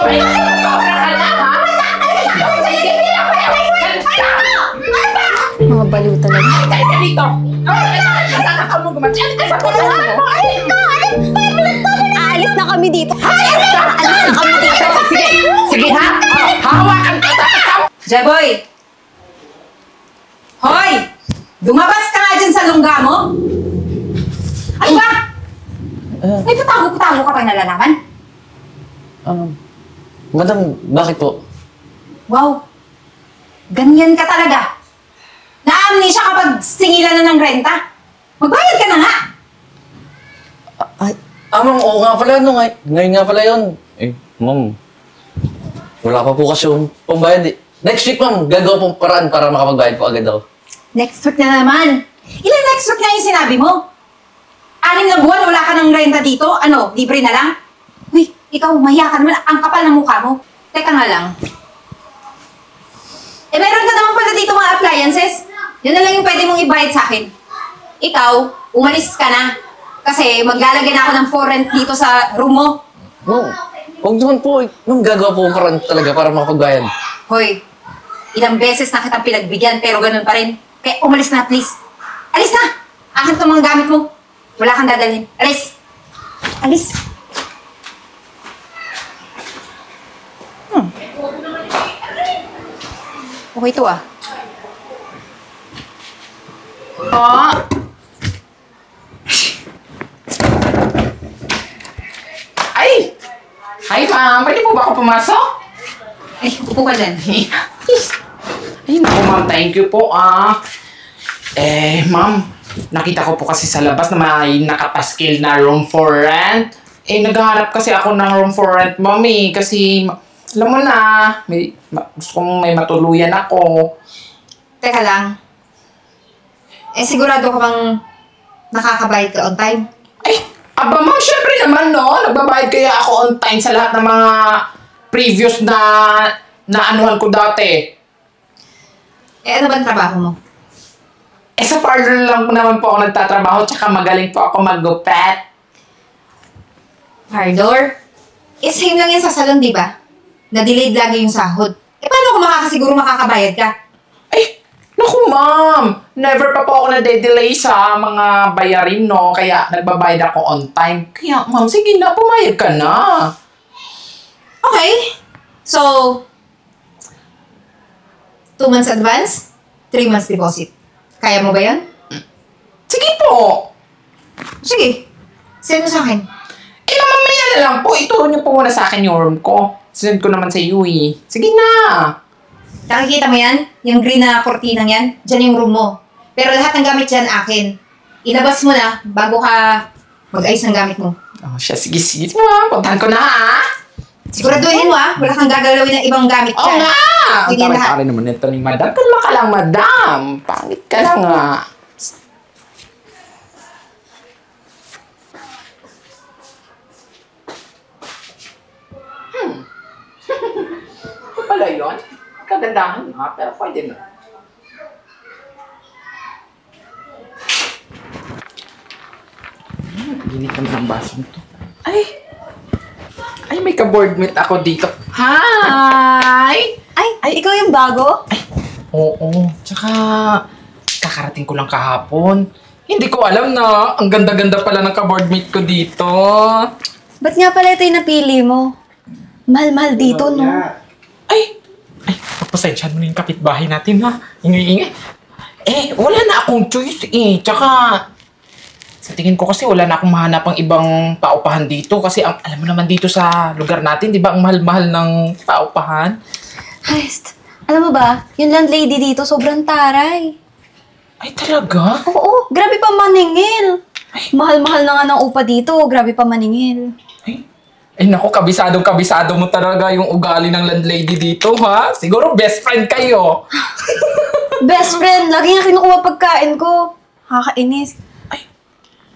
May sobra ka na, ha? Mga baliw talaga. Ay, dito! Nakakal mo gumatsi. Aalis na kami dito. Aalis na kami dito. Sige! Sige, ha? Hawakan ka! Jeboy! Hoy! Dumabas ka nga dyan sa lungga mo? Ano ba? May patago-patago ka pa nalalaman? Madam, bakit po? Wow! Ganyan ka talaga! Na-amnesia kapag singilan na ng renta? Magbayad ka na nga! Ay, ma'am, oo nga pala, no, ngayon nga pala yun. Eh, ma'am, wala pa po kasi yung pambayad eh. Next week, ma'am, gagawa pong paraan para makapagbayad po agad ako. Next week na naman! Ilan next week na yung sinabi mo? 6 na buwan, wala ka ng renta dito? Ano, libre na lang? Uy, ikaw, mahiya ka naman. Ang kapal ng mukha mo. Teka nga lang. Eh, meron ka naman pala dito mga appliances. Yun na lang yung pwede mong ibayad sa akin. Ikaw, umalis ka na. Kasi maglalagay na ako ng for rent dito sa room mo. Ma'am, huwag naman po. Ma'am, gagawa po paraan talaga para makapagbayad. Hoy, ilang beses na kitang pinagbigyan pero ganun pa rin. Kaya umalis na, please. Alis na! Akin itong mga gamit mo. Wala kang dadalhin. Alis! Alis! Okay to ah. Ay! Ay, ma'am. Pwede po ba ako pumasok? Eh, upo ka dyan. Ay, naku, ma'am. Thank you po, ma'am. Nakita ko po kasi sa labas na may nakapaskil na room for rent. Eh, naghahanap kasi ako ng room for rent, ma'am, eh. Kasi, alam mo na, gusto kong may matuluyan ako. Teka lang. Eh, sigurado ka bang nakakabayad ka on time? Ay, aba, ma'am, syempre naman, no? Nagbabayad kaya ako on time sa lahat ng mga previous na anuhan ko dati. Eh, ano ba ang trabaho mo? Eh, sa parlor lang naman po ako nagtatrabaho, tsaka magaling po ako mag-gupet. Parlor? Eh, same lang yan sa salon, di ba? Na-delayed lagi yung sahod. Eh, paano ako makakasiguro makakabayad ka? Ay, naku, ma'am. Never pa po ako nade-delay sa mga bayarin, no? Kaya nagbabayad ako on time. Kaya, ma'am, sige na, pumayag ka na. Okay. So, 2 months advance, 3 months deposit. Kaya mo ba yan? Sige po. Sige. Send mo sa akin. Eh, mamaya na lang po. Ituro niyo po muna sa akin yung room ko. Send ko naman sa iyo, eh. Sige na. Nakikita mo yan? Yung green na kortinang yan? Diyan yung room mo. Pero lahat ng gamit dyan akin. Ilabas mo na bago ka mag-ayos ng gamit mo. Oh, siya, sige, sige. Puntahan ko na, ha? Siguraduhin mo wala kang gagalawin ng ibang gamit Oo dyan. nga! Sige Ang lahat. pare naman ito ni madam. Kalma ka lang, madam. Pangit ka lang, ha? Ito pala yun? Kagandahan nga, pero pwede na. Ginit naman ang baso nito. Ay, may ka-boardmate ako dito. Hi! Ay, ikaw yung bago? Oo. Tsaka, kakarating ko lang kahapon. Hindi ko alam na ang ganda-ganda pala ng ka-boardmate ko dito. Ba't nga pala ito yung napili mo? Mahal-mahal dito, no? Ay, pagpasensyahan mo na yung kapitbahay natin, ha? Ingay-ingay. Eh, wala na akong choice, eh. Tsaka, sa tingin ko kasi wala na akong mahanap ang ibang paupahan dito. Kasi alam mo naman dito sa lugar natin, di ba, ang mahal-mahal ng paupahan. Ay, alam mo ba, yung landlady dito sobrang taray. Ay, talaga? Oo, grabe pa maningil. Mahal-mahal na nga ng upa dito, grabe pa maningil. Ay, naku, kabisado mo talaga yung ugali ng landlady dito, ha? Siguro best friend kayo. Best friend, lagi nga kinukuha pagkain ko. Nakakainis.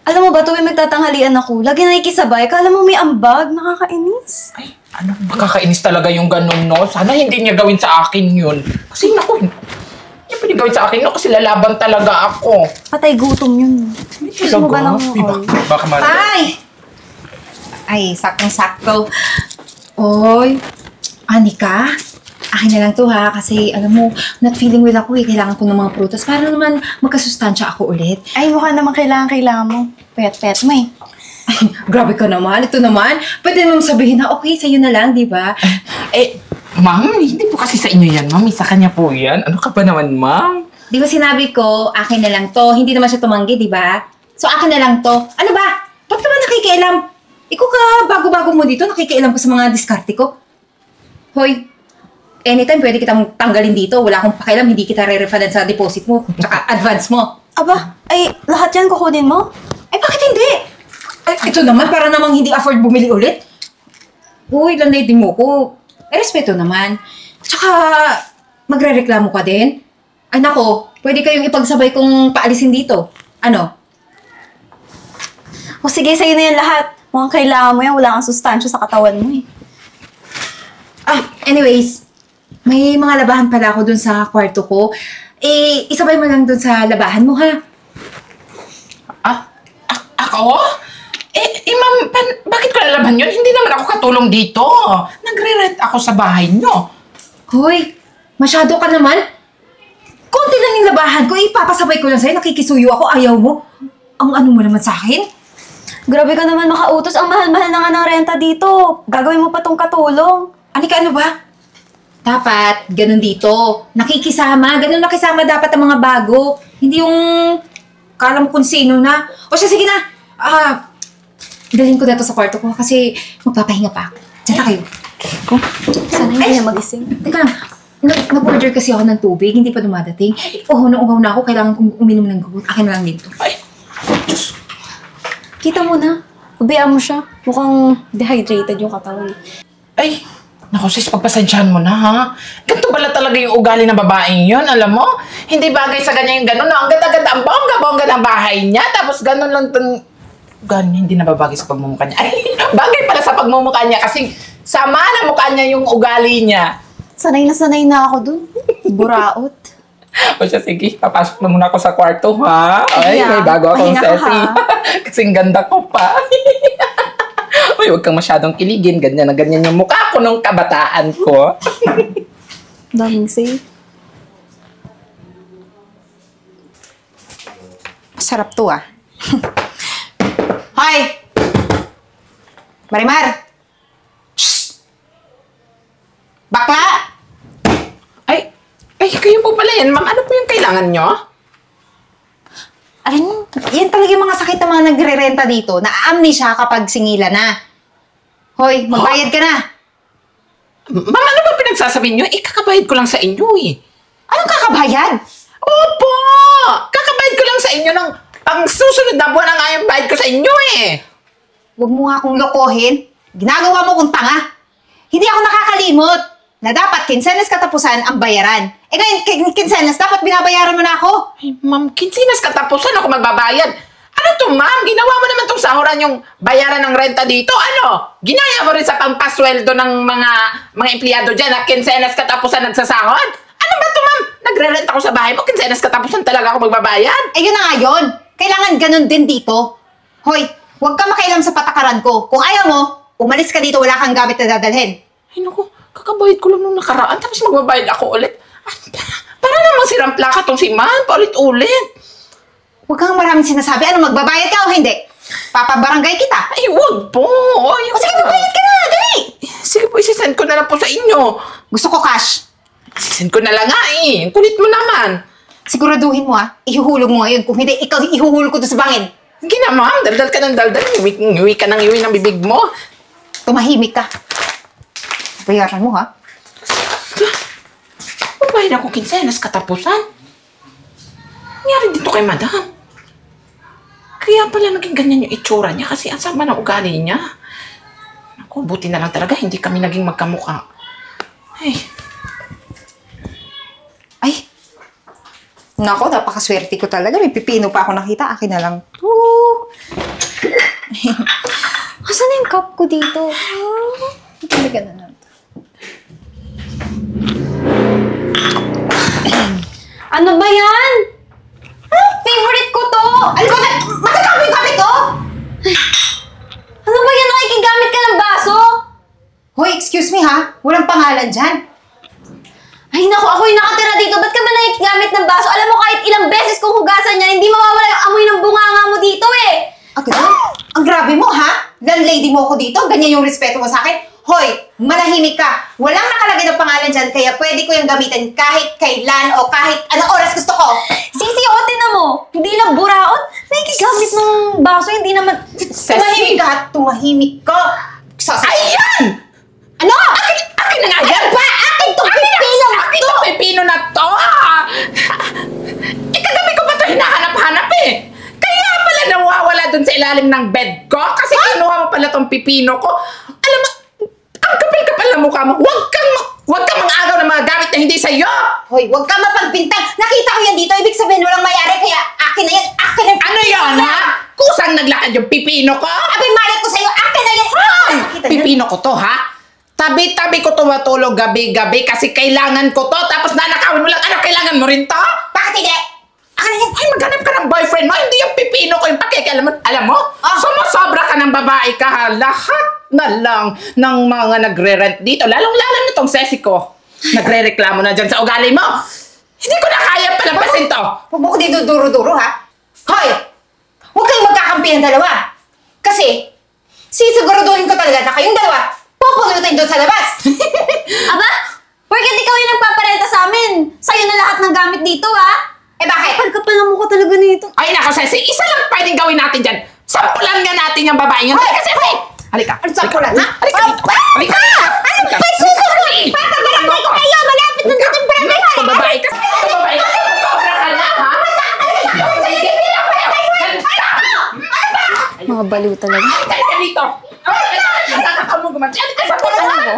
Alam mo ba, tuwing magtatanghalian ako, lagi nakikisabay. Kala mo may ambag, nakakainis. Ay, ano ba kakainis talaga yung ganun, no? Sana hindi niya gawin sa akin yun. Kasi naku, hindi pwede gawin sa akin, no? Kasi lalaban talaga ako. Patay gutom yun. Gusto mo ba ng Ay, baka Ay, saktong-sakto. Oy, Anika, akin na lang to ha, kasi alam mo, not feeling well ako eh. Kailangan ko ng mga prutas para naman magkasustansya ako ulit. Ay, mukha naman kailangan mo. Pet mo eh. Ay, grabe ka naman. Ito naman, pwede naman sabihin na okay, sa'yo na lang, di ba? Ma'am, hindi po kasi sa inyo yan, ma'am. Sa kanya po yan. Ano ka ba naman, ma'am? Di ba sinabi ko, akin na lang to. Hindi naman siya tumanggi, di ba? So, akin na lang to. Ano ba? Ba't ka ba nakikialam? Ikaw ka, bago-bago mo dito, nakikialam ka sa mga diskarte ko. Hoy, anytime pwede kitang tanggalin dito. Wala akong pakialam, hindi kita re-refundan sa deposit mo. Tsaka advance mo. Aba, ay, lahat yan kukunin mo? Ay, bakit hindi? Ay, ito naman, para namang hindi afford bumili ulit. Uy, landay din mo ko. Eh, respeto naman. Tsaka, magre-reklamo ka din. Ay, nako, pwede kayong ipagsabay kung paalisin dito. Ano? O sige, sa'yo na yan lahat. Mukhang kailangan mo yan. Wala kang sustansya sa katawan mo eh. Anyways, may mga labahan pala ako dun sa kwarto ko. Eh, isabay mo lang dun sa labahan mo, ha? Ako? Ma'am, bakit ko lalaban yun? Hindi naman ako katulong dito. Nagre-rent ako sa bahay nyo. Hoy, masyado ka naman. Konti lang yung labahan ko, ipapasabay ko lang sa'yo. Nakikisuyo ako, ayaw mo. Ang ano mo naman sa akin? Grabe ka naman makautos. Ang mahal-mahal na nga ng renta dito. Gagawin mo pa tong katulong. Anika, ano ba? Dapat, ganun dito. Nakikisama. Ganun nakisama dapat ang mga bago. Hindi yung kala mo kung sino na. O siya, sige na. Dalhin ko na to sa kwarto ko kasi magpapahinga pa ako. Diyan na kayo. Sana hindi na magising. Teka lang. Nag-order kasi ako ng tubig. Hindi pa dumadating. Uhaw na ako. Kailangan kong uminom ng gugot. Akin na lang dito. Ay, Kita mo na. Ubayaan mo siya. Mukhang dehydrated yung katawan. ay, naku sis, pagpasensyahan mo na ha. Ganito pala talaga yung ugali ng babaeng yun, alam mo? Hindi bagay sa ganyan yung gano'n, no? Ang ganda-ganda, ang bongga-bongga ng bahay niya, tapos gano'n lang ganyan, hindi nababagay sa pagmumukha niya. Ay, bagay pala sa pagmumukha niya kasi sama na mukha niya yung ugali niya. Sanay na ako dun. Buraot. O siya, sige, papasok na muna ako sa kwarto, ha? Ay, Yeah, may bago akong pahinga ka, sesi. ha? Kasing ganda ko pa. Uy, huwag kang masyadong kiligin. Ganyan na ganyan yung mukha ko nung kabataan ko. Daming safe. Masarap to ah. Hoy! Marimar! Shhh! Bakla! Ay, kayo po pala yan. Ma'am, ano po yung kailangan nyo? Alam mo, yan talaga yung mga sakit ng mga nagre-renta dito. Na-amnesia kapag singila na. Hoy, magbayad ka na. Ma'am, ano ba pinagsasabi nyo? Kakabayad ko lang sa inyo eh. Anong kakabayad? Opo! Kakabayad ko lang sa inyo ng pang susunod na buwan na nga yung bayad ko sa inyo eh. Huwag mo nga akong lokohin. Ginagawa mo kong tanga. Hindi ako nakakalimot na dapat kinsenas katapusan ang bayaran. Eh ngayon, kinsenas, dapat binabayaran mo na ako. Ay, ma'am, kinsinas katapusan ako magbabayad. Ano to, ma'am? Ginawa mo naman tong sahuran yung bayaran ng renta dito. Ano? Ginaya mo rin sa pampasweldo ng mga empleyado dyan na kinsenas katapusan nagsasahod? Ano ba to, ma'am? Nagre-rent ako sa bahay mo, kinsenas katapusan talaga ako magbabayad. Eh yun na nga yun. Kailangan ganun din dito. Hoy, huwag ka makialam sa patakaran ko. Kung ayaw mo, umalis ka dito, wala kang gamit na dadalhin. Ay, naku, kakabayad ko lang nung nakaraan, tapos magbabayad ako ulit. Para namang sirang plaka tong si ma'am, paulit-ulit. Huwag kang maraming sinasabi. Ano, magbabayad ka o hindi? Papabarangay kita. Ay, wag po. Ay, O sige, magbayad ka na. Dali. Sige po, isisend ko na lang po sa inyo. Gusto ko cash. Isisend ko na lang nga eh. Ang kulit mo naman. Siguraduhin mo ihuhulog mo ngayon. Kung hindi, ikaw ihuhulog ko doon sa bangin. Sige na, ma'am. Daldal ka ng daldal. Iwi ka ng iwi ng bibig mo. Tumahimik ka. Bayaran mo ha. Babayad ako kinsenas katapusan. Nangyari dito kay madam. Kaya pala naging ganyan yung itsura niya kasi ang sama ng ugali niya. Naku, buti na lang talaga hindi kami naging magkamukha. Ay. Nako, napakaswerte ko talaga. May pipino pa ako nakita. Akin na lang. Asan na yung cup ko dito? Talaga na lang. Ano ba yan? Favorite ko to! Ano ba? Matatak mo yung gamit ko! Ano ba yan? Nakikigamit ka ng baso? Hoy, excuse Excuse me ha, walang pangalan dyan. Ay naku, ako yung nakatira dito. Ba't ka ba nakikigamit ng baso? Alam mo, kahit ilang beses kong hugasan yan, hindi mawawala yung amoy ng bunganga mo dito eh. Ang grabe mo ha? Landlady mo ako dito, ganyan yung respeto mo sa akin. Hoy, manahimik ka. Walang nakalagay ng pangalan dyan, kaya pwede ko yung gamitin kahit kailan o kahit anong oras gusto ko. Sisiotin na mo. Hindi lang buraot. Nakikigamit ng baso, hindi naman... Tumahimik ka, tumahimik ka. Ayan! Ano? Akin na nga yan! Ba? Akin to, pipino na Akin to! to, pipino na to! Kagabi ko pa ito hinahanap-hanap eh! Kaya pala nawawala dun sa ilalim ng bed ko kasi kinuha mo pala tong pipino ko. Alam mo, ang kapal-kapal na mukha mo. Huwag kang mang-agaw ng mga gamit na hindi sa'yo! Hoy, huwag ka mapagbintang. Nakita ko yan dito, ibig sabihin walang mayari, kaya akin na yan, akin na. Ano yon ha? Kusang naglakad yung pipino ko? Abay, mali ko sa'yo, akin na yan. Ay! Nakita niyo? Pipino ko to ha? Tabi-tabi ko tumatulog gabi-gabi kasi kailangan ko to tapos nanakawin mo lang. Ano, kailangan mo rin to? Bakit hindi? Akin na yan. Ay, maghanap ka ng boyfriend mo. Hindi yung pipino ko yung pakikialam mo. Alam mo? Ah. Sumusobra ka ng babae ka ha. Lahat na lang ng mga nagre-rent dito. Lalong-lalo na tong sesi ko. Nagre-reklamo na dyan sa ugali mo. Hindi ko na kaya palampasin to. Huwag mo ko dito duro-duro, ha? Hoy! Huwag kayong magkakampihan dalawa. Kasi, sisiguraduhin ko talaga na kayong dalawa pupulutin doon sa labas. Aba, porket ikaw yung nagpaparenta sa amin. Sa'yo na lahat ng gamit dito, ha? Eh bakit? Kapal ng mukha talaga nito. Ay, nako, Ceci. Isa lang pwedeng gawin natin dyan. Sampulan nga natin yung babae yun. Halika, Ceci! Halika. Ano sampulan, ha? Halika dito. Halika! Ano ba? Susunod! Papagaramay ko kayo! Malapit na natin barangay! Ito, babae ka. Ito, babae ka. Sobra ka na, ha? Mga baliw talaga. Halika dito. Nakakakaw mo gumanti. Halika sa pulan mo.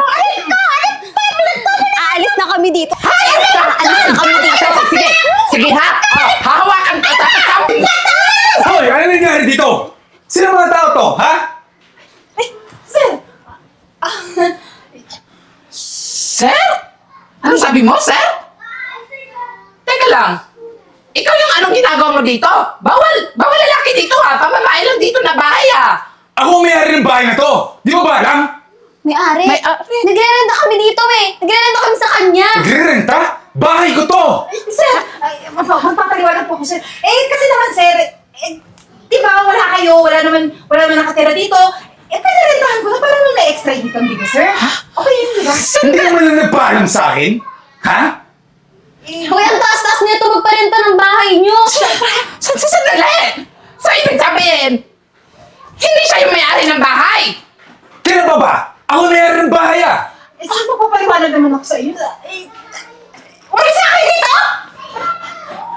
Aalis na kami dito. Aalis na kami dito. Sige. Sige, ha? Hahawakan ka. Tapos kami. Hoy! Ano nangyari dito? Sino mga tao to, ha? Sir? Ano sabi mo, sir? Teka lang. Ikaw yung anong ginagawa mo dito? Bawal lalaki dito ha. Pamamae lang dito na bahay ha. Ako ang may-ari ng bahay na to. Di mo ba alam? May-ari. May-ari? Nagre-renta kami dito eh. Nagre-renta kami sa kanya. Nagre-renta? Bahay ko to! Sir, magpapaliwanag po ko, sir. Eh, kasi naman, sir, di ba wala naman nakatira dito. Eh, pinarentahan ko na para nung na-extra income dito, sir. Okay yun, di ba? Hindi mo na nagpaalam sa akin? Ha? Hoy, ang taas-taas nito magparenta ng bahay nyo. Sandali! So, ibig sabihin, hindi siya yung may-ari ng bahay. Kailan pa ba? Ako may-ari ng bahay ah! Eh, saan magpapaliwanag naman ako sa iyo? Eh, umalis na kayo dito!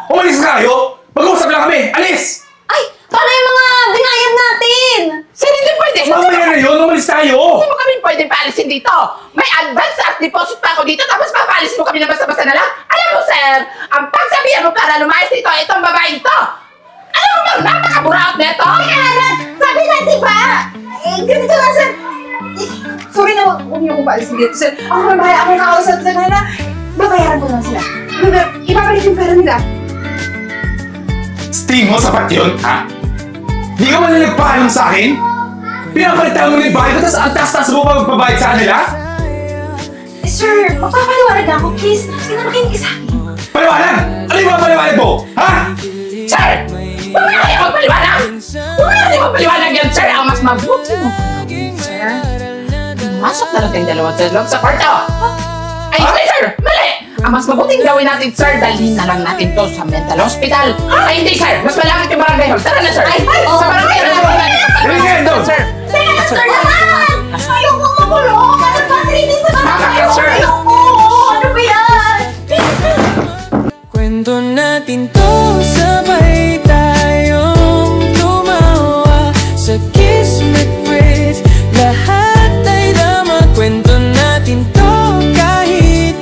Umalis na kayo! Mag-uusap lang kami! Alis! Ay, paano yung mga binayad natin? Sir, hindi pwede. Mamaya na yun! Umalis tayo! Hindi mo kami pwede paalisin dito. May advance at deposit pa ako dito tapos papaalisin mo kami na basta-basta na lang. Alam mo, sir, ang pagsabihan mo para lumayas dito, itong babaeng to. Alam mo bang napakaburaot nito? Sabi na, di ba? Eh, ganito nga, sir. Eh, sorry na, huwag niyo kong paalisin dito, sir. Ako may bahay, ako may kakausap sa kanila. Babayaran ko lang sila. Ibabalik yung pera nila. Sting mo, sapat yun, ha? Di ka man na nagpaalam sa akin? Pinapalitan mo yung bahay ko, tapos ang taas-taas mo pa magbabayad sa kanila? Eh, sir, magpapaliwanag ako, please. Hindi na makinig ka sa akin. Paliwanag! Ano yung mga paliwanag mo? Ha? Sir! Huwag na kayo magpaliwanag! Huwag na kayo magpaliwanag yan, sir! Ang mas mabuti mo. Sir, masok na lang tayong dalawa sa loob sa kwarto. Ay, hindi, sir! Mali! Ang mas mabuting gawin natin, sir, dalhin na lang natin to sa mental hospital. Ay, hindi, sir! Mas malapit